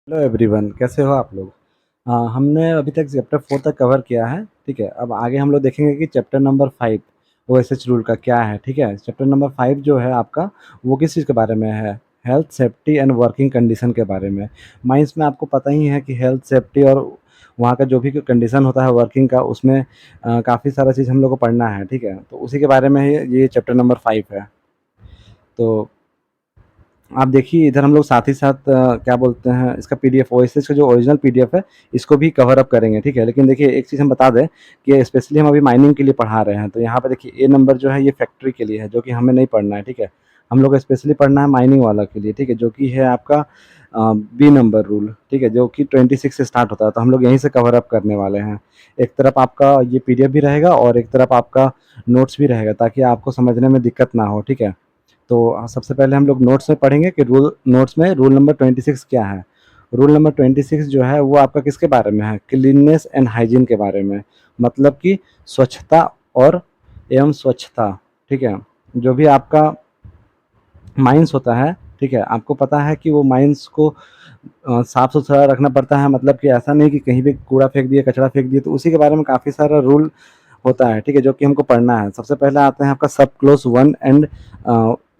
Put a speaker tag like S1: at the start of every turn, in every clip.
S1: Hello everyone, कैसे हो आप लोग। हमने अभी तक चैप्टर 4 तक कवर किया है। ठीक है, अब आगे हम लोग देखेंगे कि चैप्टर नंबर 5 ओएसएच रूल का क्या है। ठीक है, चैप्टर नंबर 5 जो है आपका, वो किस चीज़ के बारे में है? Health safety and working condition के बारे में। माइंस में आपको पता ही है कि हेल्थ सेफ्टी और वहाँ का जो भी कंडीशन होता है वर्किंग का, उसमें काफ़ी सारा चीज़ हम लोग को पढ़ना है। ठीक है, तो उसी के बारे में ही ये चैप्टर नंबर 5 है। तो आप देखिए इधर हम लोग साथ ही साथ क्या बोलते हैं, इसका पीडीएफ ओएसएस का जो ओरिजिनल पीडीएफ है, इसको भी कवर अप करेंगे। ठीक है, लेकिन देखिए एक चीज़ हम बता दें कि स्पेशली हम अभी माइनिंग के लिए पढ़ा रहे हैं, तो यहाँ पे देखिए ए नंबर जो है ये फैक्ट्री के लिए है, जो कि हमें नहीं पढ़ना है। ठीक है, हम लोग को स्पेशली पढ़ना है माइनिंग वाला के लिए। ठीक है, जो कि है आपका बी नंबर रूल। ठीक है, जो कि 26 से स्टार्ट होता है, तो हम लोग यहीं से कवर अप करने वाले हैं। एक तरफ आपका ये पीडीएफ भी रहेगा और एक तरफ आपका नोट्स भी रहेगा, ताकि आपको समझने में दिक्कत ना हो। ठीक है, तो सबसे पहले हम लोग नोट्स में पढ़ेंगे कि नोट्स में रूल नंबर 26 क्या है। रूल नंबर 26 जो है वो आपका किसके बारे में है? क्लीननेस एंड हाइजीन के बारे में। मतलब कि स्वच्छता और एवं स्वच्छता। ठीक है, जो भी आपका माइंस होता है, ठीक है, आपको पता है कि वो माइंस को साफ सुथरा रखना पड़ता है। मतलब कि ऐसा नहीं कि कहीं भी कूड़ा फेंक दिया, कचरा फेंक दिया, तो उसी के बारे में काफ़ी सारा रूल होता है। ठीक है, जो कि हमको पढ़ना है। सबसे पहले आते हैं आपका सब क्लोज 1 एंड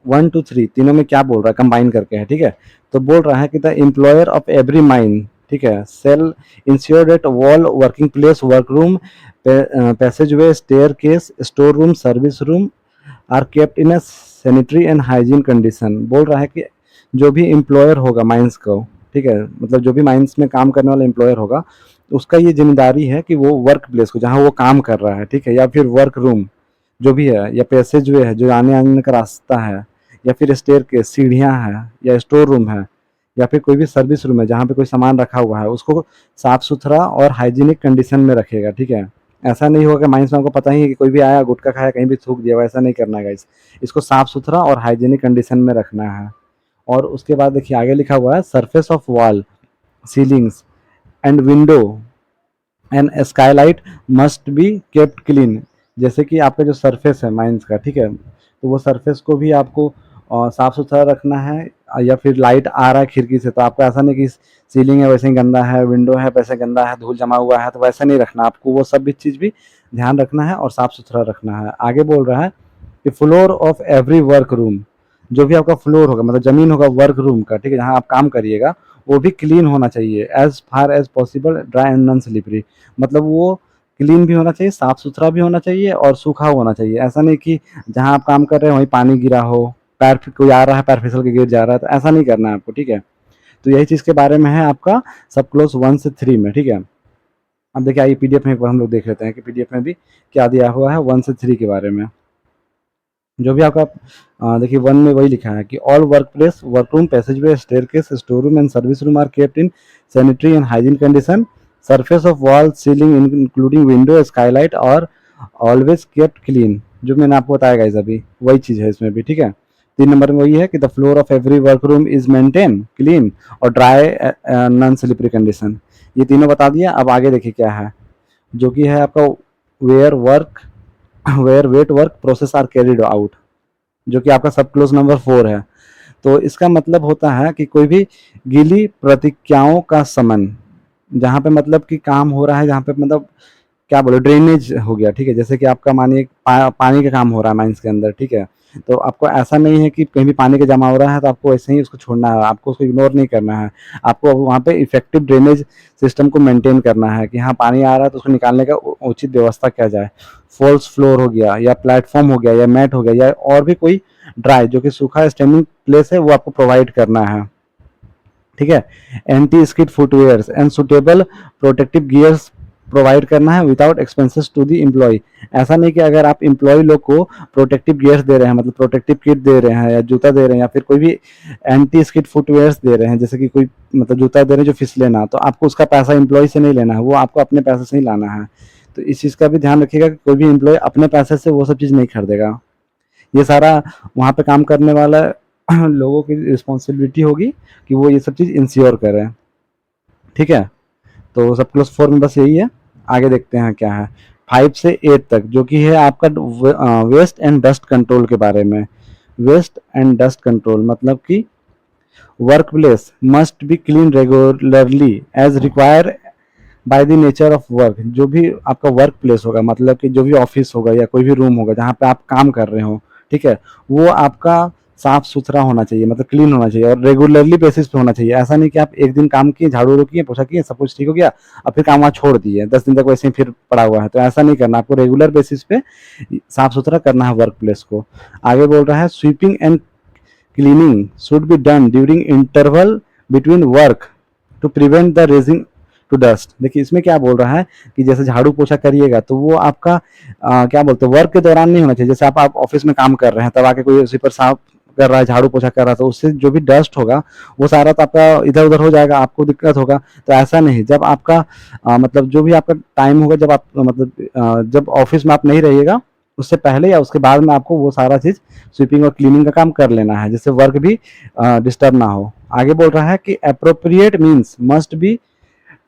S1: 1 टू 3 तीनों में क्या बोल रहा है, कंबाइन करके है। ठीक है, तो बोल रहा है कि the employer of every mine, ठीक है, shall ensure that wall working place work room passage way staircase store room service room are kept in a sanitary and hygiene condition. बोल रहा है कि जो भी एम्प्लॉयर होगा माइंस को, ठीक है, मतलब जो भी माइंस में काम करने वाला एम्प्लॉयर होगा, उसका ये जिम्मेदारी है कि वो वर्क प्लेस को, जहाँ वो काम कर रहा है, ठीक है, या फिर वर्क रूम जो भी है, या पैसेज वे है जो आने आने का रास्ता है, या फिर स्टेयर के सीढ़ियाँ हैं, या स्टोर रूम है, या फिर कोई भी सर्विस रूम है जहाँ पे कोई सामान रखा हुआ है, उसको साफ सुथरा और हाइजीनिक कंडीशन में रखेगा। ठीक है, ऐसा नहीं होगा कि माइंस में आपको पता ही है कि कोई भी आया गुटखा खाया कहीं भी थूक दिया, वैसा नहीं करना है गाइस। इसको साफ सुथरा और हाइजीनिक कंडीशन में रखना है। और उसके बाद देखिए आगे लिखा हुआ है surface of wall ceilings and window and Skylight must be kept clean. जैसे कि आपका जो सरफेस है माइंस का, ठीक है, तो वो सरफेस को भी आपको साफ सुथरा रखना है। या फिर लाइट आ रहा है खिड़की से, तो आपको ऐसा नहीं कि सीलिंग है वैसे ही गंदा है, विंडो है वैसे गंदा है, धूल जमा हुआ है, तो वैसा नहीं रखना। आपको वो सब भी चीज़ भी ध्यान रखना है और साफ सुथरा रखना है। आगे बोल रहा है कि floor of every work room, जो भी आपका फ्लोर होगा मतलब जमीन होगा वर्क रूम का, ठीक है, जहाँ आप काम करिएगा, वो भी क्लीन होना चाहिए, as far as possible dry and non slippery. मतलब वो क्लीन भी होना चाहिए, साफ सुथरा भी होना चाहिए और सूखा होना चाहिए। ऐसा नहीं कि जहाँ आप काम कर रहे हैं वहीं पानी गिरा हो, पैर कोई आ रहा है पैर फिसल के गिर जा रहा है, तो ऐसा नहीं करना है आपको। ठीक है, तो यही चीज़ के बारे में है आपका सब क्लोज 1 से 3 में। ठीक है, अब देखिए आइए पीडीएफ में एक बार हम लोग देख लेते हैं कि पीडीएफ में भी क्या दिया हुआ है 1 से 3 के बारे में। जो भी आपका देखिए 1 में वही लिखा है कि all workplace work room passage way staircase store room and service room are kept in sanitary and hygiene condition. Surface of wall ceiling including window skylight are always kept clean. जो मैंने आपको बताया guys अभी वही चीज़ है इसमें भी। ठीक है, 3 नंबर में वही है कि the floor of every work room is maintain clean और ड्राई नॉन स्लिपरी कंडीशन। ये तीनों बता दिया। अब आगे देखिए क्या है, जो कि है आपका where work where wet work process are carried out, जो कि आपका सब क्लोज नंबर 4 है। तो इसका मतलब होता है कि कोई भी गीली प्रतिक्रियाओं का समन, जहाँ पे मतलब कि काम हो रहा है, जहाँ पे मतलब क्या बोले ड्रेनेज हो गया। ठीक है, जैसे कि आपका मानिए पानी का काम हो रहा है माइंस के अंदर। ठीक है, तो आपको ऐसा नहीं है कि कहीं भी पानी का जमा हो रहा है तो आपको ऐसे ही उसको छोड़ना है, आपको उसको इग्नोर नहीं करना है। आपको वहाँ पे इफेक्टिव ड्रेनेज सिस्टम को मेंटेन करना है कि हाँ पानी आ रहा है तो उसको निकालने का उचित व्यवस्था किया जाए। फॉल्स फ्लोर हो गया, या प्लेटफॉर्म हो गया, या मैट हो गया, या और भी कोई ड्राई जो कि सूखा स्टैंडिंग प्लेस है, वो आपको प्रोवाइड करना है। ठीक है, anti skid footwears and suitable protective gears provide करना है without expenses to the employ. ऐसा नहीं कि अगर आप एम्प्लॉय लोग को प्रोटेक्टिव गियर्स दे रहे हैं, मतलब प्रोटेक्टिव किट दे रहे हैं, या जूता दे रहे हैं, या फिर कोई भी एंटी स्किड फुटवेयर्स दे रहे हैं, जैसे कि कोई मतलब जूता दे रहे हैं जो फिसले ना, तो आपको उसका पैसा एम्प्लॉय से नहीं लेना है, वो आपको अपने पैसे से ही लाना है। तो इस चीज़ का भी ध्यान रखिएगा कि कोई भी एम्प्लॉय अपने पैसे से वो सब चीज़ नहीं खरीदेगा। ये सारा वहाँ पे काम करने वाला लोगों की रिस्पॉन्सिबिलिटी होगी कि वो ये सब चीज़ इंश्योर करें। ठीक है, तो सब क्लोज 4 में बस यही है। आगे देखते हैं क्या है 5 से 8 तक, जो कि है आपका वेस्ट एंड डस्ट कंट्रोल के बारे में। वेस्ट एंड डस्ट कंट्रोल मतलब कि workplace must be clean regularly as require by the nature of work. जो भी आपका वर्क प्लेस होगा, मतलब कि जो भी ऑफिस होगा या कोई भी रूम होगा जहाँ पे आप काम कर रहे हो, ठीक है, वो आपका साफ सुथरा होना चाहिए, मतलब क्लीन होना चाहिए और रेगुलरली बेसिस पे होना चाहिए। ऐसा नहीं कि आप एक दिन काम किए, झाड़ू वाड़ू किए, पोछा किए, सब कुछ ठीक हो गया, अब फिर काम वहाँ छोड़ दिए, 10 दिन तक वैसे ही फिर पड़ा हुआ है, तो ऐसा नहीं करना। आपको रेगुलर बेसिस पे साफ सुथरा करना है वर्क प्लेस को। आगे बोल रहा है sweeping and cleaning should be done during interval between work to prevent the raising to dust. देखिए इसमें क्या बोल रहा है कि जैसे झाड़ू पोछा करिएगा तो वो आपका क्या बोलते हैं, वर्क के दौरान नहीं होना चाहिए। जैसे आप ऑफिस में काम कर रहे हैं, तब आके कोई उसी पर साफ कर रहा है, झाड़ू पोछा कर रहा है, तो उससे जो भी डस्ट होगा वो सारा तो आपका इधर उधर हो जाएगा, आपको दिक्कत होगा। तो ऐसा नहीं, जब आपका मतलब जो भी आपका टाइम होगा, जब आप मतलब जब ऑफिस में आप नहीं रहिएगा, उससे पहले या उसके बाद में आपको वो सारा चीज स्वीपिंग और क्लीनिंग का काम कर लेना है, जिससे वर्क भी डिस्टर्ब ना हो। आगे बोल रहा है कि appropriate means must be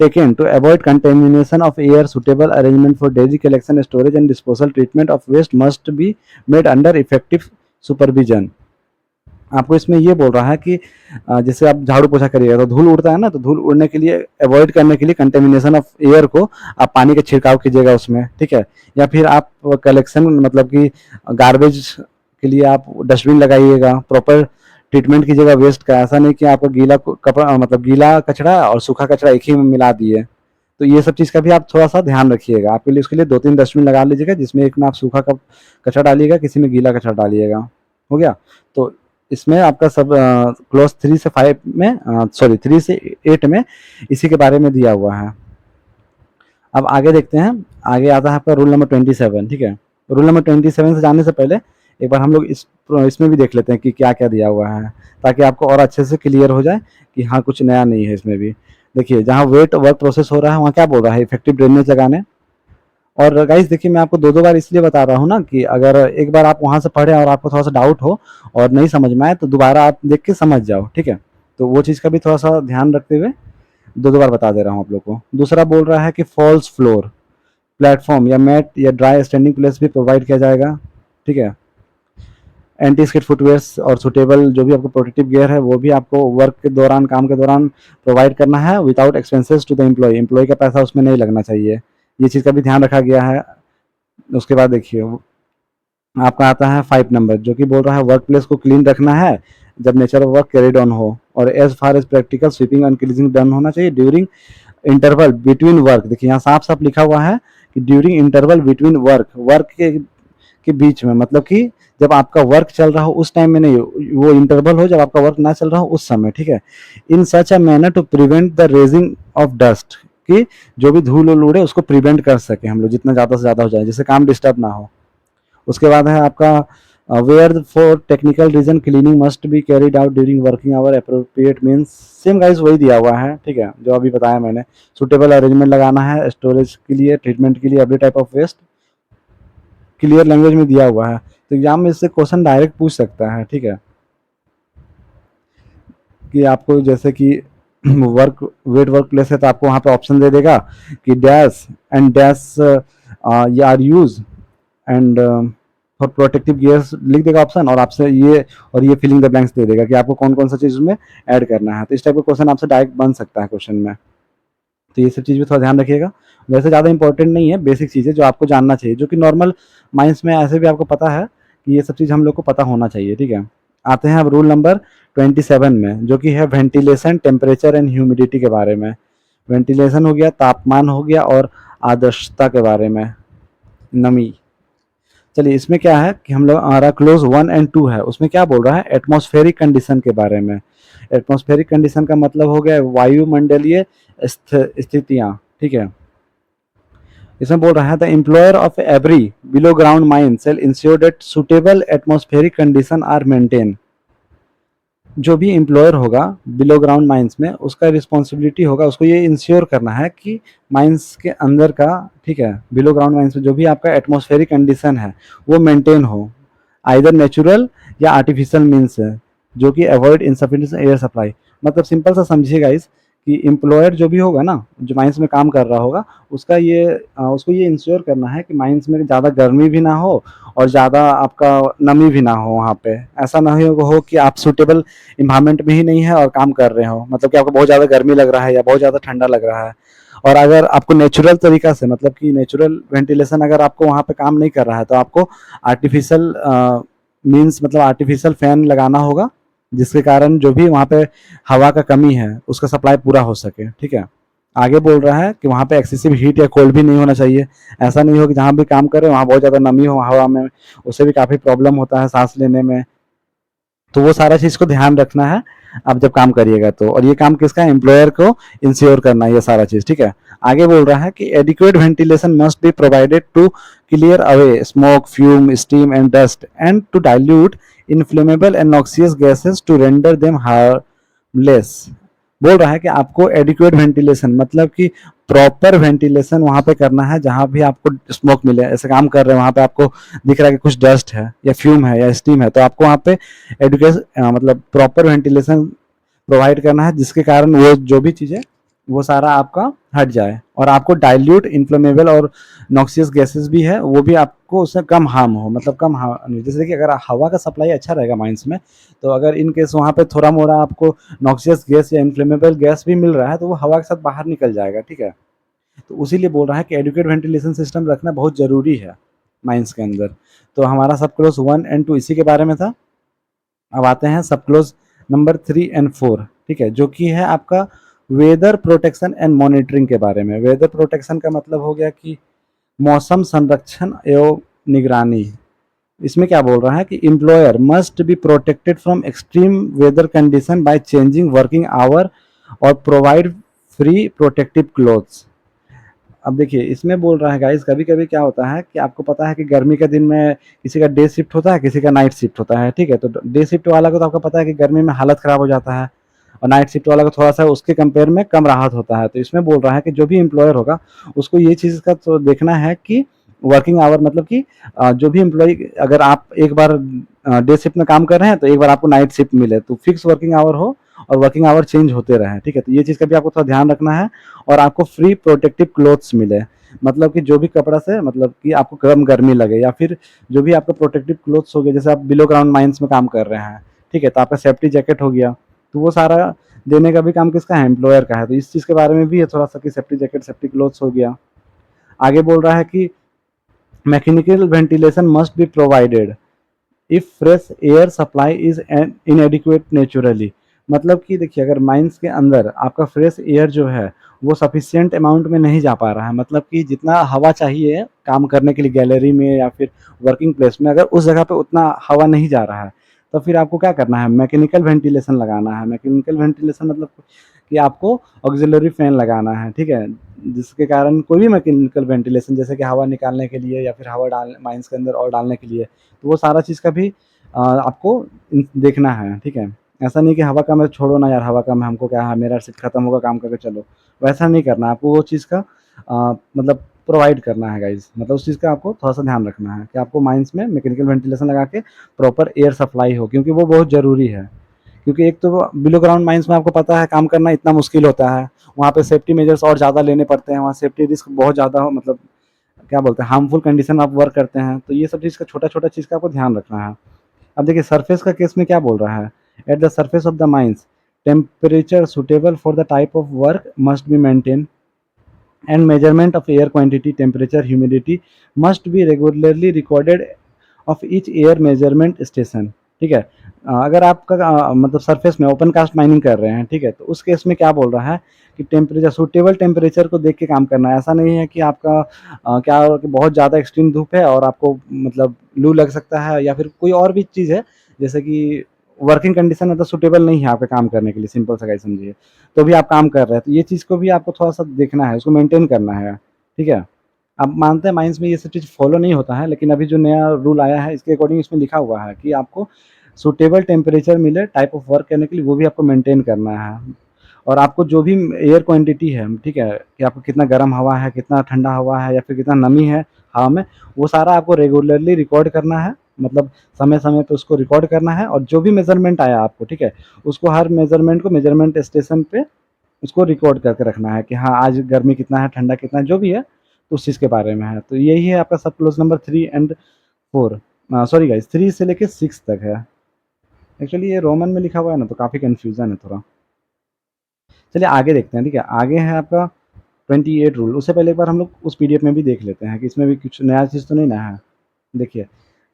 S1: taken to avoid contamination of air. Suitable arrangement for daily collection, storage and disposal treatment of waste must be made under effective supervision। आपको इसमें ये बोल रहा है कि जैसे आप झाड़ू पोछा करिएगा तो धूल उड़ता है ना, तो धूल उड़ने के लिए अवॉइड करने के लिए कंटेमिनेशन ऑफ एयर को आप पानी का छिड़काव कीजिएगा उसमें, ठीक है। या फिर आप कलेक्शन मतलब कि गार्बेज के लिए आप डस्टबिन लगाइएगा, प्रॉपर ट्रीटमेंट कीजिएगा वेस्ट का। ऐसा नहीं कि आपको गीला कपड़ा मतलब गीला कचरा और सूखा कचरा एक ही में मिला दिए। तो ये सब चीज़ का भी आप थोड़ा सा ध्यान रखिएगा। आपके लिए उसके लिए 2-3 डस्टबिन लगा लीजिएगा, जिसमें एक में आप सूखा का कचरा डालिएगा, किसी में गीला कचरा डालिएगा। हो गया। तो इसमें आपका सब क्लॉज 3 से 5 में सॉरी 3 से 8 में इसी के बारे में दिया हुआ है। अब आगे देखते हैं। आगे आता है आपका रूल नंबर 27, ठीक है। रूल नंबर 27 से जाने से पहले एक बार हम लोग इसमें भी देख लेते हैं कि क्या क्या दिया हुआ है, ताकि आपको और अच्छे से क्लियर हो जाए कि हाँ कुछ नया नहीं है इसमें भी। देखिए जहाँ वेट वर्क प्रोसेस हो रहा है वहाँ क्या बोल रहा है, इफेक्टिव ड्रेनेज लगाने। और गाइस देखिए मैं आपको 2-2 बार इसलिए बता रहा हूँ ना, कि अगर एक बार आप वहाँ से पढ़े और आपको थोड़ा सा डाउट हो और नहीं समझ में आए तो दोबारा आप देख के समझ जाओ, ठीक है। तो वो चीज़ का भी थोड़ा सा ध्यान रखते हुए 2-2 बार बता दे रहा हूँ आप लोग को। दूसरा बोल रहा है कि फॉल्स फ्लोर, प्लेटफॉर्म या मैट या ड्राई स्टैंडिंग प्लेस भी प्रोवाइड किया जाएगा, ठीक है। एंटी स्किड फुटवेयर्स और सुटेबल जो भी आपको प्रोटेक्टिव गियर है वो भी आपको वर्क के दौरान, काम के दौरान प्रोवाइड करना है, without expenses to the employ का पैसा उसमें नहीं लगना चाहिए। ये चीज़ का भी ध्यान रखा गया है। उसके बाद देखिए आपका आता है 5 नंबर, जो कि बोल रहा है वर्क प्लेस को क्लीन रखना है जब nature of work carried on हो, और as far as practical sweeping and cleaning done होना चाहिए ड्यूरिंग इंटरवल बिटवीन वर्क। देखिए यहाँ साफ साफ लिखा हुआ है कि ड्यूरिंग इंटरवल बिटवीन वर्क के बीच में, मतलब कि जब आपका वर्क चल रहा हो उस टाइम में नहीं, वो इंटरवल हो जब आपका वर्क ना चल रहा हो उस समय, ठीक है। In such a manner to prevent the raising of dust, कि जो भी धूल उड़ उसको प्रिवेंट कर सके हम लोग, जितना ज़्यादा से ज़्यादा हो जाए, जिससे काम डिस्टर्ब ना हो। उसके बाद है आपका where for technical reason cleaning must be carried out during working hour appropriate means. Same guys वही दिया हुआ है, ठीक है, जो अभी बताया मैंने। सुटेबल अरेंजमेंट लगाना है स्टोरेज के लिए, ट्रीटमेंट के लिए, every type of waste clear language में दिया हुआ है। तो एग्जाम में इससे क्वेश्चन डायरेक्ट पूछ सकता है, ठीक है, कि आपको जैसे कि वर्क प्लेस है तो आपको वहाँ पे ऑप्शन दे देगा कि dash and dash are use and for protective gears लिख देगा ऑप्शन, और आपसे ये फिलिंग द ब्लैंक्स दे देगा कि आपको कौन कौन सा चीज़ में ऐड करना है। तो इस टाइप का क्वेश्चन आपसे डायरेक्ट बन सकता है क्वेश्चन में। तो ये सब चीज़ भी थोड़ा ध्यान रखिएगा। वैसे ज़्यादा इंपॉर्टेंट नहीं है, बेसिक चीज़ें जो आपको जानना चाहिए, जो कि नॉर्मल माइंड्स में ऐसे भी आपको पता है कि ये सब चीज़ हम लोग को पता होना चाहिए, ठीक है। आते हैं अब रूल नंबर 27 में, जो कि है वेंटिलेशन, टेम्परेचर एंड ह्यूमिडिटी के बारे में। वेंटिलेशन हो गया, तापमान हो गया, और आदर्शता के बारे में, नमी। चलिए इसमें क्या है कि हम लोग हमारा क्लोज 1 और 2 है, उसमें क्या बोल रहा है एटमॉस्फेरिक कंडीशन के बारे में। एटमॉस्फेरिक कंडीशन का मतलब हो गया वायुमंडलीय स्थितियाँ, ठीक है। इसमें बोल रहा है the employer of every below ground mine shall ensure that suitable atmospheric condition are maintain. जो भी एम्प्लॉयर होगा बिलो ग्राउंड माइंस में, उसका रिस्पॉन्सिबिलिटी होगा उसको ये इंश्योर करना है कि माइंस के अंदर का, ठीक है, बिलो ग्राउंड माइंस में जो भी आपका एटमॉस्फेरिक कंडीशन है वो मेंटेन हो, आइदर नेचुरल या आर्टिफिशियल मीन्स है, जो कि अवॉइड इनसफिशिएंट एयर सप्लाई। मतलब सिंपल सा समझिएगा इस कि एम्प्लॉयर जो भी होगा ना, जो माइंस में काम कर रहा होगा, उसको ये इंश्योर करना है कि माइंस में ज़्यादा गर्मी भी ना हो और ज़्यादा आपका नमी भी ना हो वहाँ पे। ऐसा ना हो कि आप सूटेबल इन्वायरमेंट में ही नहीं है और काम कर रहे हो, मतलब कि आपको बहुत ज़्यादा गर्मी लग रहा है या बहुत ज़्यादा ठंडा लग रहा है। और अगर आपको नेचुरल तरीका से, मतलब कि नेचुरल वेंटिलेशन अगर आपको वहाँ पे काम नहीं कर रहा है, तो आपको आर्टिफिशियल मीन्स मतलब आर्टिफिशियल फैन लगाना होगा, जिसके कारण जो भी वहाँ पे हवा का कमी है उसका सप्लाई पूरा हो सके। ठीक है, आगे बोल रहा है कि वहाँ पे एक्सेसिव हीट या कोल्ड भी नहीं होना चाहिए। ऐसा नहीं हो कि जहाँ भी काम करें वहाँ बहुत ज़्यादा नमी हो हवा में, उससे भी काफ़ी प्रॉब्लम होता है सांस लेने में। तो वो सारा चीज़ को ध्यान रखना है आप जब काम करिएगा तो। और ये काम किसका है, एम्प्लॉयर को इंश्योर करना है ये सारा चीज़। ठीक है, आगे बोल रहा है कि adequate ventilation must be provided to clear away smoke, fume, steam and dust and to dilute inflammable and noxious gases to render them harmless. बोल रहा है कि आपको एडिक्वेट वेंटिलेशन मतलब कि प्रॉपर वेंटिलेशन वहाँ पे करना है, जहाँ भी आपको स्मोक मिले। ऐसे काम कर रहे हैं वहाँ पे आपको दिख रहा है कि कुछ डस्ट है या फ्यूम है या स्टीम है, तो आपको वहाँ पे एडुकेशन मतलब प्रॉपर वेंटिलेशन प्रोवाइड करना है, जिसके कारण वो जो भी चीज़ें वो सारा आपका हट जाए। और आपको डाइल्यूट इन्फ्लेमेबल और नॉक्सियस गैसेस भी है, वो भी आपको उससे कम हार्म हो, मतलब कम हार्म। जैसे कि अगर हवा का सप्लाई अच्छा रहेगा माइंस में, तो अगर इन केस वहाँ पे थोड़ा मोड़ा आपको नॉक्सियस गैस या इन्फ्लेमेबल गैस भी मिल रहा है, तो वो हवा के साथ बाहर निकल जाएगा। ठीक है, तो उसीलिए बोल रहा है कि एडुकेट वेंटिलेशन सिस्टम रखना बहुत ज़रूरी है माइंस के अंदर। तो हमारा सब क्लोज 1 और 2 इसी के बारे में था। अब आते हैं सब क्लोज नंबर 3 और 4। ठीक है, जो कि है आपका वेदर प्रोटेक्शन एंड मॉनिटरिंग के बारे में। वेदर प्रोटेक्शन का मतलब हो गया कि मौसम संरक्षण एवं निगरानी। इसमें क्या बोल रहा है कि employer must be protected from extreme weather condition by changing working hour और प्रोवाइड फ्री प्रोटेक्टिव क्लोथ्स। अब देखिए इसमें बोल रहा है गाइस, कभी कभी क्या होता है कि आपको पता है कि गर्मी के दिन में किसी का डे शिफ्ट होता है, किसी का नाइट शिफ्ट होता है। ठीक है, तो डे शिफ्ट वाला को तो आपको पता है कि गर्मी में हालत खराब हो जाता है, और नाइट शिफ्ट वाला को थोड़ा सा उसके कंपेयर में कम राहत होता है। तो इसमें बोल रहा है कि जो भी एम्प्लॉयर होगा उसको ये चीज़ का तो देखना है कि वर्किंग आवर मतलब कि जो भी एम्प्लॉय, अगर आप एक बार डे शिफ्ट में काम कर रहे हैं तो एक बार आपको नाइट शिफ्ट मिले, तो फिक्स वर्किंग आवर हो और वर्किंग आवर चेंज होते रहे। ठीक है, तो ये चीज़ का भी आपको थोड़ा ध्यान रखना है। और आपको फ्री प्रोटेक्टिव क्लोथ्स मिले, मतलब कि जो भी कपड़ा से मतलब कि आपको कम गर्मी लगे, या फिर जो भी आपका प्रोटेक्टिव क्लोथ्स हो गए, जैसे आप बिलो ग्राउंड माइंस में काम कर रहे हैं। ठीक है, तो आपका सेफ्टी जैकेट हो गया, तो वो सारा देने का भी काम किसका है, एम्प्लॉयर का है। तो इस चीज़ के बारे में भी है थोड़ा सा कि सेफ्टी जैकेट, सेफ्टी क्लोथ्स हो गया। आगे बोल रहा है कि mechanical ventilation must be provided if fresh air supply is इनएडिक्वेट naturally. मतलब कि देखिए अगर माइंस के अंदर आपका फ्रेश एयर जो है वो सफिशियंट अमाउंट में नहीं जा पा रहा है, मतलब कि जितना हवा चाहिए काम करने के लिए गैलरी में या फिर वर्किंग प्लेस में, अगर उस जगह पे उतना हवा नहीं जा रहा है, तो फिर आपको क्या करना है, मैकेनिकल वेंटिलेशन लगाना है। मैकेनिकल वेंटिलेशन मतलब कि आपको ऑक्सिलरी फैन लगाना है। ठीक है, जिसके कारण कोई भी मैकेनिकल वेंटिलेशन, जैसे कि हवा निकालने के लिए या फिर हवा डाल माइंस के अंदर और डालने के लिए, तो वो सारा चीज़ का भी आपको देखना है। ठीक है, ऐसा नहीं कि हवा कम है छोड़ो ना यार, हवा कम है हमको क्या है, मेरा शिफ्ट खत्म होगा काम करके चलो, वैसा नहीं करना। आपको वो चीज़ का मतलब प्रोवाइड करना है गाइज, मतलब उस चीज़ का आपको थोड़ा सा ध्यान रखना है कि आपको माइंस में मैकेनिकल वेंटिलेशन लगा के प्रॉपर एयर सप्लाई हो, क्योंकि वो बहुत ज़रूरी है। क्योंकि एक तो बिलो ग्राउंड माइंस में आपको पता है काम करना इतना मुश्किल होता है, वहाँ पे सेफ्टी मेजर्स और ज़्यादा लेने पड़ते हैं, वहाँ सेफ्टी रिस्क बहुत ज़्यादा हो, मतलब क्या बोलते हैं, हार्मफुल कंडीशन आप वर्क करते हैं। तो ये सब चीज़ का छोटा छोटा चीज़ का आपको ध्यान रखना है। अब देखिए सरफेस का केस में क्या बोल रहा है, at the surface of the mines temperature suitable for the type of work must be maintain and measurement of air quantity, temperature, humidity must be regularly recorded of each air measurement station। ठीक है, अगर आपका मतलब surface में open cast mining कर रहे हैं, ठीक है, तो उस केस में क्या बोल रहा है कि टेम्परेचर, सूटेबल टेम्परेचर को देख के काम करना है। ऐसा नहीं है कि आपका क्या कि बहुत ज़्यादा एक्सट्रीम धूप है और आपको मतलब लू लग सकता है, या फिर कोई और भी चीज़ है, जैसे कि वर्किंग कंडीशन मतलब सूटेबल नहीं है आपके काम करने के लिए, सिंपल सा गाइस समझिए, तो भी आप काम कर रहे हैं, तो ये चीज़ को भी आपको थोड़ा सा देखना है, उसको मेंटेन करना है। ठीक है, अब मानते हैं माइंस में ये सब चीज़ फॉलो नहीं होता है, लेकिन अभी जो नया रूल आया है इसके अकॉर्डिंग इसमें लिखा हुआ है कि आपको सूटेबल टेम्परेचर मिले टाइप ऑफ वर्क करने के लिए, वो भी आपको मेंटेन करना है। और आपको जो भी एयर क्वांटिटी है, ठीक है, कि आपको कितना गर्म हवा है, कितना ठंडा हवा है, या फिर कितना नमी है हवा में, वो सारा आपको रेगुलरली रिकॉर्ड करना है, मतलब समय समय पे उसको रिकॉर्ड करना है। और जो भी मेजरमेंट आया आपको, ठीक है, उसको हर मेजरमेंट को मेजरमेंट स्टेशन पे उसको रिकॉर्ड करके रखना है कि हाँ आज गर्मी कितना है, ठंडा कितना है, जो भी है तो उस चीज़ के बारे में है। तो यही है आपका सब close number 3 and 4। Sorry guys, 3 से लेके 6 तक है। एक्चुअली ये रोमन में लिखा हुआ है ना, तो काफ़ी कन्फ्यूज़न है थोड़ा। चलिए आगे देखते हैं, ठीक है। आगे है आपका 28 रूल। उससे पहले एक बार हम लोग उस पीडीएफ में भी देख लेते हैं कि इसमें भी कुछ नया चीज़ तो नहीं ना है। देखिए,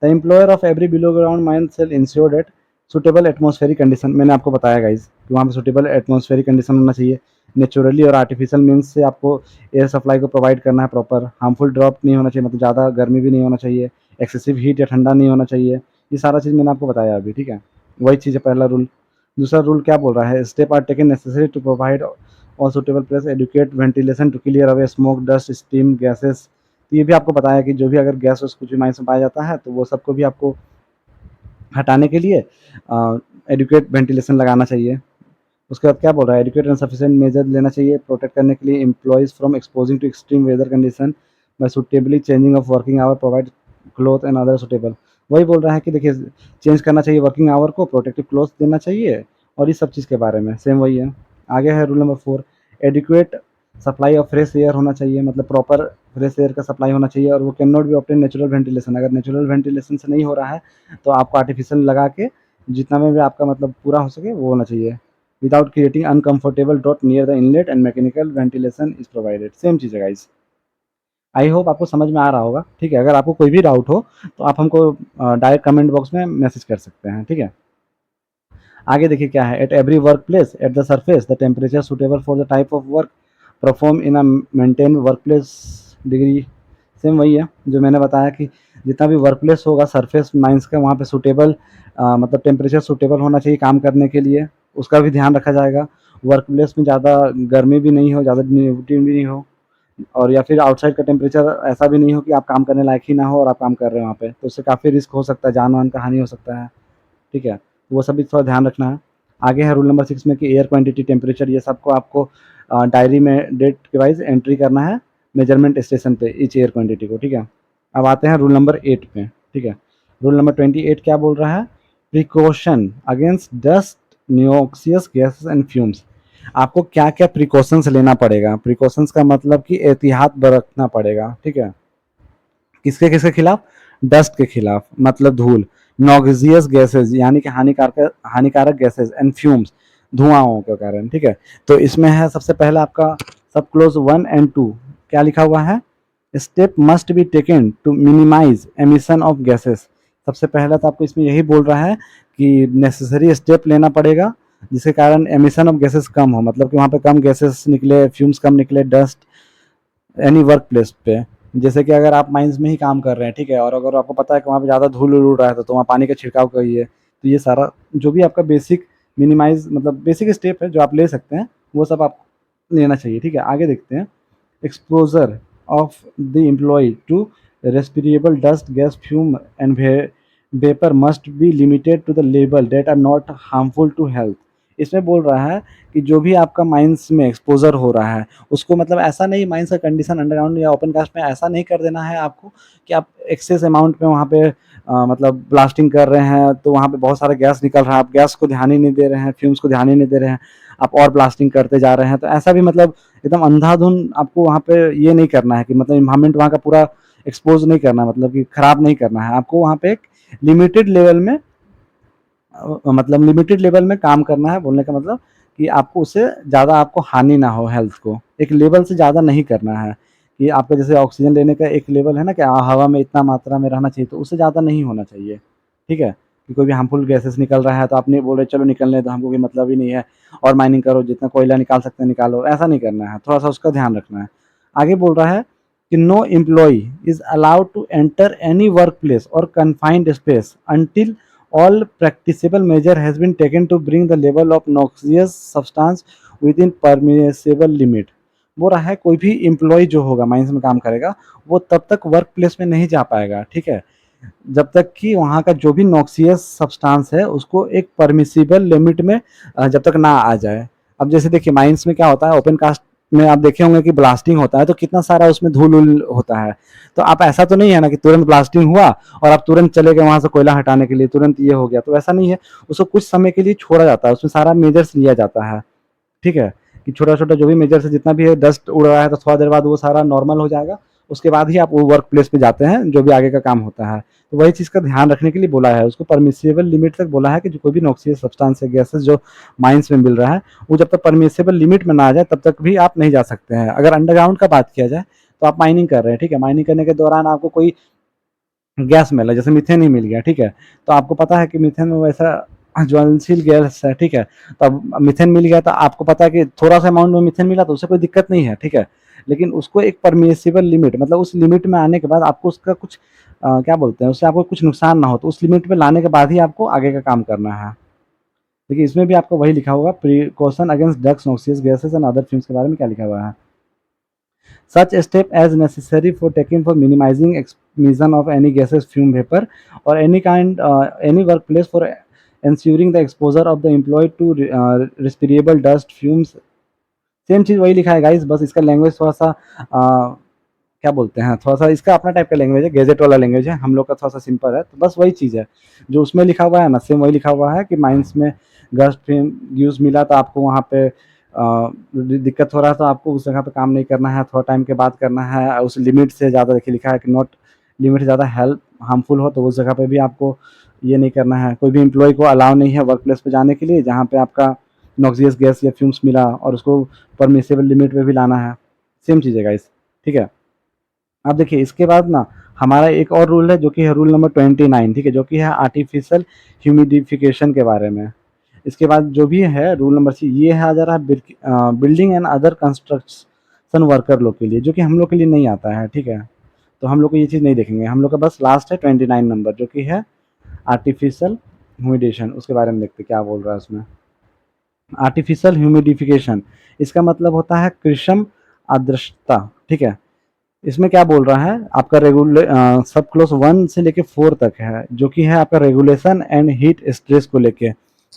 S1: the employer of every below ground mine shall ensure that suitable atmospheric condition, मैंने आपको बताया गाइज कि वहाँ पे सुटेबल एटमॉस्फेरिक कंडीशन होना चाहिए। नेचुरली और आर्टिफिशियल मीन्स से आपको एयर सप्लाई को प्रोवाइड करना है प्रॉपर। हार्मफुल ड्रॉप नहीं होना चाहिए, मतलब ज़्यादा गर्मी भी नहीं होना चाहिए, एक्सेसिव हीट या ठंडा नहीं होना चाहिए। ये सारा चीज़ मैंने आपको बताया अभी, ठीक है। वही चीज़ है पहला रूल। दूसरा रूल क्या बोल रहा है, step are taken necessary to provide all suitable place adequate ventilation to clear away smoke dust steam gases. तो ये भी आपको बताया कि जो भी अगर गैस वैस कुछ भी माइंस में पाया जाता है तो वो सबको भी आपको हटाने के लिए एडुकेट वेंटिलेशन लगाना चाहिए। उसके बाद क्या बोल रहा है, एडुकेट एंड सफिशिएंट मेजर लेना चाहिए प्रोटेक्ट करने के लिए employees from exposing to extreme weather condition by suitably changing of working hour provide cloth and other suitable. वही बोल रहा है कि देखिए चेंज करना चाहिए वर्किंग आवर को, प्रोटेक्टिव क्लॉथ देना चाहिए और इस सब चीज़ के बारे में सेम वही है। आगे है rule number 4, adequate supply of fresh air होना चाहिए, मतलब प्रॉपर फ्रेश एयर का सप्लाई होना चाहिए और वो can not be obtain natural ventilation. अगर नेचुरल वेंटिलेशन से नहीं हो रहा है तो आपको आर्टिफिशियल लगा के जितना में भी आपका मतलब पूरा हो सके वो होना चाहिए। Without creating uncomfortable dot near the inlet and mechanical ventilation is provided. Same चीज़ है गाइस। आई होप आपको समझ में आ रहा होगा, ठीक है। अगर आपको कोई भी डाउट हो तो आप हमको डायरेक्ट कमेंट बॉक्स में मैसेज कर सकते हैं, ठीक है। आगे देखिए क्या है, at every work place at the surface the temperature suitable for the type of work perform in a maintain work place degree. Same वही है जो मैंने बताया कि जितना भी वर्क प्लेस होगा सरफेस माइंस का वहाँ पे सुटेबल मतलब टेम्परेचर सुटेबल होना चाहिए काम करने के लिए, उसका भी ध्यान रखा जाएगा। वर्क प्लेस में ज़्यादा गर्मी भी नहीं हो, ज़्यादा ह्यूमिडिटी भी नहीं हो, और या फिर आउटसाइड का टेम्परेचर ऐसा भी नहीं हो कि आप काम करने लायक ही ना हो और आप काम कर रहे हो वहाँ पे, तो उससे काफ़ी रिस्क हो सकता है, जान वान का हानि हो सकता है, ठीक है। तो वो सब भी थोड़ा ध्यान रखना है। आगे है रूल नंबर 6 में कि एयर क्वांटिटी टेम्परेचर ये सबको आपको डायरी में डेट के वाइज एंट्री करना है मेजरमेंट स्टेशन पे ईच एयर क्वांटिटी को, ठीक है। अब आते हैं रूल नंबर 8 पे, ठीक है। रूल नंबर 28 क्या बोल रहा है, precaution against dust noxious gases and fumes. आपको क्या क्या प्रिकॉशंस लेना पड़ेगा, प्रिकॉशंस का मतलब कि एहतियात बरतना पड़ेगा, ठीक है। किसके किसके खिलाफ, डस्ट के खिलाफ मतलब धूल, नॉक्सियस गैसेस यानी कि हानिकारक हानिकारक गैसेस एंड फ्यूम्स धुआंओं के कारण, ठीक है। तो इसमें है सबसे पहला आपका सब क्लोज 1 एंड 2 क्या लिखा हुआ है, step must be taken to minimize emission of gases. सबसे पहला तो आपको इसमें यही बोल रहा है कि नेसेसरी स्टेप लेना पड़ेगा जिसके कारण एमिशन ऑफ गैसेस कम हो, मतलब कि वहाँ पे कम गैसेस निकले, फ्यूम्स कम निकले, डस्ट एनी वर्क प्लेस पे। जैसे कि अगर आप माइंस में ही काम कर रहे हैं, ठीक है, और अगर आपको पता है कि वहाँ पे ज़्यादा धूल उड़ रहा है तो वहाँ पानी का छिड़काव करिए। तो ये सारा जो भी आपका बेसिक मिनिमाइज मतलब बेसिक स्टेप है जो आप ले सकते हैं वो सब आप लेना चाहिए, ठीक है। आगे देखते हैं, exposure of the employ to respirable dust gas fume and vapour must be limited to the level that are not harmful to health. इसमें बोल रहा है कि जो भी आपका माइंस में एक्सपोजर हो रहा है उसको मतलब ऐसा नहीं, माइंस का कंडीशन अंडरग्राउंड या ओपन कास्ट में ऐसा नहीं कर देना है आपको कि आप एक्सेस अमाउंट में वहाँ पे मतलब ब्लास्टिंग कर रहे हैं तो वहाँ पे बहुत सारा गैस निकल रहा है, आप गैस को ध्यान ही नहीं दे रहे हैं, फ्यूम्स को ध्यान ही नहीं दे रहे हैं, आप और ब्लास्टिंग करते जा रहे हैं। तो ऐसा भी मतलब एकदम अंधाधुन आपको वहाँ पे ये नहीं करना है कि मतलब इन्वायरमेंट वहाँ का पूरा एक्सपोज नहीं करना, मतलब कि खराब नहीं करना है आपको। वहाँ पे एक लिमिटेड लेवल में मतलब लिमिटेड लेवल में काम करना है, बोलने का मतलब कि आपको उससे ज़्यादा आपको हानि ना हो हेल्थ को, एक लेवल से ज़्यादा नहीं करना है कि आपका जैसे ऑक्सीजन लेने का एक लेवल है ना कि हवा में इतना मात्रा में रहना चाहिए तो उससे ज़्यादा नहीं होना चाहिए, ठीक है। कि कोई भी हार्मफुल गैसेस निकल रहा है तो आप नहीं बोल रहे चलो निकलने दो, हमको कोई मतलब ही नहीं है और माइनिंग करो, जितना कोयला निकाल सकते हैं निकालो, ऐसा नहीं करना है, थोड़ा सा उसका ध्यान रखना है। आगे बोल रहा है कि no employ is allowed to enter any work place और confined space until all practicable measure has been taken to bring the level of noxious substance within permissible limit। वो रहा है कोई भी एम्प्लॉय जो होगा माइंस में काम करेगा वो तब तक वर्क प्लेस में नहीं जा पाएगा, ठीक है, जब तक कि वहाँ का जो भी नॉक्सियस सब्सटेंस है उसको एक परमिसिबल लिमिट में जब तक ना आ जाए। अब जैसे देखिए माइंस में क्या होता है, ओपन कास्ट में आप देखे होंगे कि ब्लास्टिंग होता है तो कितना सारा उसमें धूल उल होता है। तो आप ऐसा तो नहीं है ना कि तुरंत ब्लास्टिंग हुआ और आप तुरंत चले गए वहां से कोयला हटाने के लिए, तुरंत ये हो गया, तो ऐसा नहीं है। उसको कुछ समय के लिए छोड़ा जाता है, उसमें सारा मेजर्स लिया जाता है, ठीक है। कि छोटा-छोटा जो भी मेजर से जितना भी है डस्ट उड़ रहा है तो थोड़ा देर बाद वो सारा नॉर्मल हो जाएगा। उसके बाद ही आप वो वर्क प्लेस पे जाते हैं, जो भी आगे का काम होता है। तो वही चीज़ का ध्यान रखने के लिए बोला है, उसको परमिसिबल लिमिट तक बोला है कि जो कोई भी नॉक्सियस सब्सटेंस या गैसेज़ जो माइंस में मिल रहा है, वो जब तक परमिसिबल लिमिट में ना आ जाए तब तक भी आप नहीं जा सकते हैं। अगर अंडरग्राउंड का बात किया जाए, तो आप माइनिंग कर रहे हैं, ठीक है? माइनिंग करने के दौरान आपको कोई गैस मिला, जैसे मीथेन ही मिल गया, ठीक है? तो आपको पता है कि मीथेन में वैसा ज्वलनशील गैस है, ठीक है? तो अब मीथेन मिल गया तो आपको पता है कि थोड़ा-सा अमाउंट में मीथेन मिला तो उससे कोई दिक्कत नहीं है, ठीक है? लेकिन उसको एक परमिसिबल लिमिट, मतलब उस लिमिट में आने के बाद आपको उसका कुछ क्या बोलते हैं, उससे आपको कुछ नुकसान ना हो, तो उस लिमिट पे लाने के बाद ही आपको आगे का काम करना है। देखिए, इसमें भी आपको वही लिखा होगा, precaution against dust, noxious gases and other fumes के बारे में क्या लिखा हुआ है। Such a step as necessary for taken for minimizing emission of any gases, fume, vapor, or any workplace for ensuring the exposure of the employee to respirable dust, fumes. Same चीज़ वही लिखा है गाइस, बस इसका language थोड़ा सा क्या बोलते हैं, थोड़ा सा इसका अपना टाइप का लैंग्वेज है, गैजेट वाला लैंग्वेज है, हम लोग का थोड़ा सा सिंपल है। तो बस वही चीज़ है जो उसमें लिखा हुआ है ना, सेम वही लिखा हुआ है कि माइंस में गस्ट फेम यूज़ मिला तो आपको वहाँ पे दिक्कत हो रहा है, तो आपको उस जगह पे काम नहीं करना है, थोड़ा टाइम के बाद करना है। उस लिमिट से ज़्यादा देखिए लिखा है कि नॉट लिमिट से ज़्यादा हेल्प हार्मफुल हो, तो उस जगह पे भी आपको ये नहीं करना है। कोई भी एम्प्लॉय को अलाउ नहीं है वर्क प्लेस पे जाने के लिए जहाँ पे आपका नॉक्सियस गैस या फ्यूम्स मिला, और उसको परमिसिबल लिमिट में भी लाना है। सेम चीज़ है गाइस, ठीक है? अब देखिए इसके बाद ना हमारा एक और रूल है जो कि है रूल नंबर 29, ठीक है? जो कि है आर्टिफिशियल ह्यूमिडिफिकेशन के बारे में। इसके बाद जो भी है रूल नंबर सी, ये है आ जा रहा है building and other construction worker लोग के लिए, जो कि हम लोग के लिए नहीं आता है, ठीक है? तो हम लोग को ये चीज़ नहीं देखेंगे, हम लोग का बस लास्ट है 29 नंबर, जो कि है आर्टिफिशियल ह्यूमिडेशन। उसके बारे में देखते क्या बोल रहा है उसमें। आर्टिफिशियल ह्यूमिडिफिकेशन, इसका मतलब होता है कृत्रिम आर्द्रता, ठीक है? इसमें क्या बोल रहा है, आपका सब क्लोज 1 से लेके 4 तक है, जो कि है आपका रेगुलेशन एंड हीट स्ट्रेस को लेके,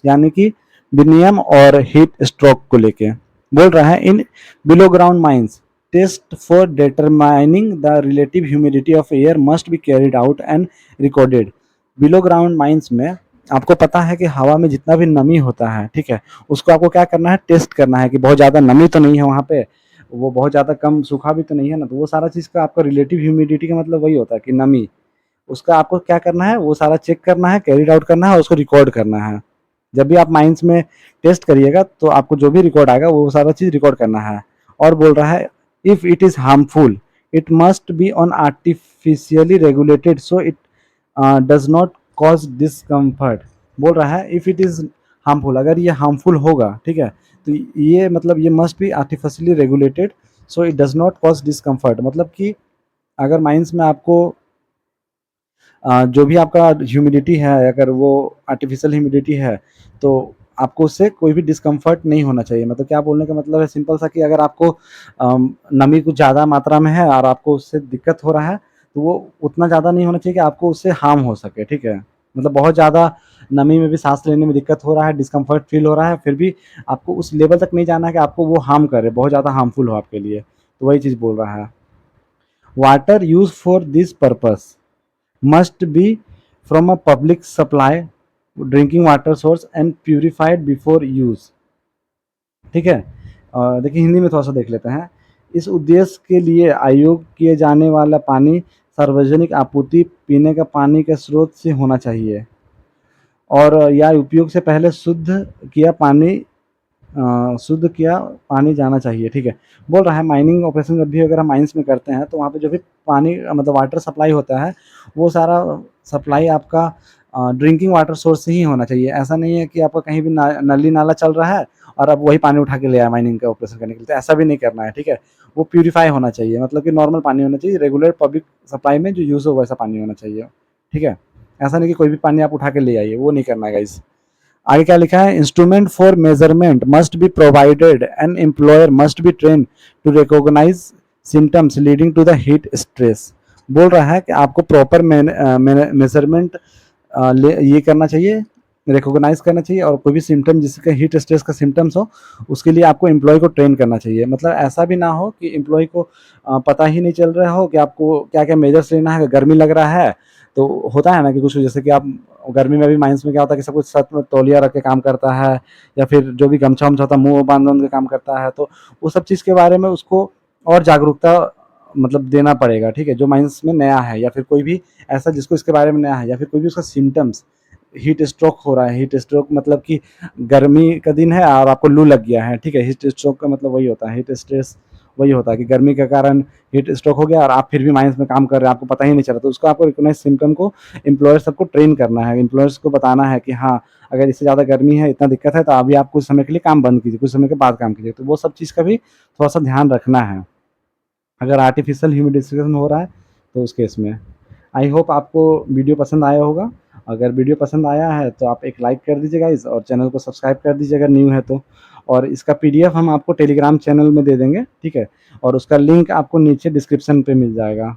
S1: यानी कि विनियम और हीट स्ट्रोक को लेके बोल रहा है। In below ground mines test for determining the relative humidity of air must be carried out and recorded. Below ground mines में आपको पता है कि हवा में जितना भी नमी होता है, ठीक है, उसको आपको क्या करना है, टेस्ट करना है कि बहुत ज़्यादा नमी तो नहीं है वहाँ पे, वो बहुत ज़्यादा कम सूखा भी तो नहीं है ना। तो वो सारा चीज़ का आपका रिलेटिव ह्यूमिडिटी का मतलब वही होता है कि नमी, उसका आपको क्या करना है, वो सारा चेक करना है, कैरिड आउट करना है और उसको रिकॉर्ड करना है। जब भी आप माइंस में टेस्ट करिएगा तो आपको जो भी रिकॉर्ड आएगा वो सारा चीज़ रिकॉर्ड करना है। और बोल रहा है if it is harmful it must be on artificially regulated so it does not cause discomfort. बोल रहा है इफ़ इट इज़ हार्मफुल, अगर ये हार्मफुल होगा, ठीक है, तो ये मतलब ये must be artificially regulated so it does not cause discomfort. मतलब कि अगर माइंस में आपको जो भी आपका ह्यूमिडिटी है, अगर वो आर्टिफिशियल ह्यूमिडिटी है, तो आपको उससे कोई भी डिस्कम्फर्ट नहीं होना चाहिए। मतलब क्या बोलने का मतलब है सिंपल सा कि अगर आपको नमी कुछ ज़्यादा मात्रा में है और आपको उससे दिक्कत हो रहा है, तो वो उतना ज़्यादा नहीं होना चाहिए कि आपको उससे हार्म हो सके, ठीक है? मतलब बहुत ज़्यादा नमी में भी सांस लेने में दिक्कत हो रहा है, डिस्कम्फर्ट फील हो रहा है, फिर भी आपको उस लेवल तक नहीं जाना है कि आपको वो हार्म करे, बहुत ज़्यादा हार्मफुल हो आपके लिए। तो वही चीज़ बोल रहा है। Water use for this purpose must be from a public supply drinking water source and purified before use, ठीक है? देखिए हिंदी में थोड़ा सा देख लेते हैं। इस उद्देश्य के लिए आयोग किए जाने वाला पानी सार्वजनिक आपूर्ति पीने का पानी के स्रोत से होना चाहिए और या उपयोग से पहले शुद्ध किया पानी जाना चाहिए, ठीक है? बोल रहा है माइनिंग ऑपरेशन जब भी अगर हम माइंस में करते हैं तो वहाँ पे जो भी पानी मतलब वाटर सप्लाई होता है, वो सारा सप्लाई आपका ड्रिंकिंग वाटर सोर्स से ही होना चाहिए। ऐसा नहीं है कि आपका कहीं भी नली नाला चल रहा है और अब वही पानी उठा के ले आया माइनिंग का ऑपरेशन करने के लिए, तो ऐसा भी नहीं करना है, ठीक है? वो प्यूरीफाई होना चाहिए, मतलब कि नॉर्मल पानी होना चाहिए, रेगुलर पब्लिक सप्लाई में जो यूज़ हो वैसा पानी होना चाहिए, ठीक है? ऐसा नहीं कि कोई भी पानी आप उठा के ले आइए, वो नहीं करना है गाइस। आगे क्या लिखा है, instrument for measurement must be provided and employer must be train to recognize symptoms leading to the heat stress. बोल रहा है कि आपको प्रॉपर मेजरमेंट ये करना चाहिए, रिकॉग्नाइज़ करना चाहिए, और कोई भी सिम्पटम जिसके हीट स्ट्रेस का सिम्पटम्स हो, उसके लिए आपको एम्प्लॉयी को ट्रेन करना चाहिए। मतलब ऐसा भी ना हो कि एम्प्लॉयी को पता ही नहीं चल रहा हो कि आपको क्या-क्या मेजर्स लेना है। अगर गर्मी लग रहा है, तो होता है ना कि कुछ जैसे कि आप गर्मी में भी माइंस में क्या होता है कि सब कुछ सर में तौलिया रख के काम करता है, या फिर जो भी गमछा-वमछा होता है मुँह बाँध-वाँध के काम करता है, तो वो सब चीज़ के बारे में उसको और जागरूकता मतलब देना पड़ेगा, ठीक है? जो माइंस में नया है, या फिर कोई भी ऐसा जिसको इसके बारे में नया है, या फिर कोई भी उसका सिम्पटम्स, हीट स्ट्रोक हो रहा है। हीट स्ट्रोक मतलब कि गर्मी का दिन है और आपको लू लग गया है, ठीक है? हीट स्ट्रोक का मतलब वही होता है, हीट स्ट्रेस वही होता है कि गर्मी के कारण हीट स्ट्रोक हो गया और आप फिर भी माइंस में काम कर रहे हैं, आपको पता ही नहीं चला। तो उसको आपको रिकॉग्नाइज़ सिम्पटम को एम्प्लॉयर सबको ट्रेन करना है। एम्प्लॉयर्स को बताना है कि हाँ, अगर इससे ज़्यादा गर्मी है, इतना दिक्कत है, तो अभी आप कुछ समय के लिए काम बंद कीजिए, कुछ समय के बाद काम कीजिए। तो वो सब चीज़ का भी थोड़ा-सा ध्यान रखना है, अगर आर्टिफ़िशियल ह्यूमिडिफ़िकेशन हो रहा है, तो उस केस में। आई होप आपको वीडियो पसंद आया होगा। अगर वीडियो पसंद आया है तो आप एक लाइक कर दीजिए गाइज़, और चैनल को सब्सक्राइब कर दीजिए अगर न्यू है तो। और इसका पीडीएफ हम आपको टेलीग्राम चैनल में दे देंगे, ठीक है? और उसका लिंक आपको नीचे डिस्क्रिप्शन पे मिल जाएगा।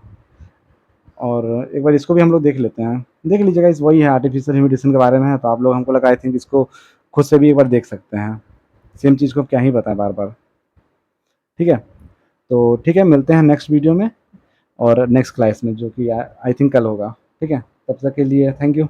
S1: और एक बार इसको भी हम लोग देख लेते हैं। देख लीजिए गाइज़, वही है, आर्टिफ़िशियल ह्यूमिडिफ़िकेशन के बारे में है, तो आप लोग, हमको लगा आई थिंक इसको खुद से भी एक बार देख सकते हैं। सेम चीज़ को क्या ही बताएँ बार-बार, ठीक है? तो ठीक है, मिलते हैं नेक्स्ट वीडियो में और नेक्स्ट क्लास में, जो कि आई थिंक कल होगा, ठीक है? तब तक के लिए थैंक यू।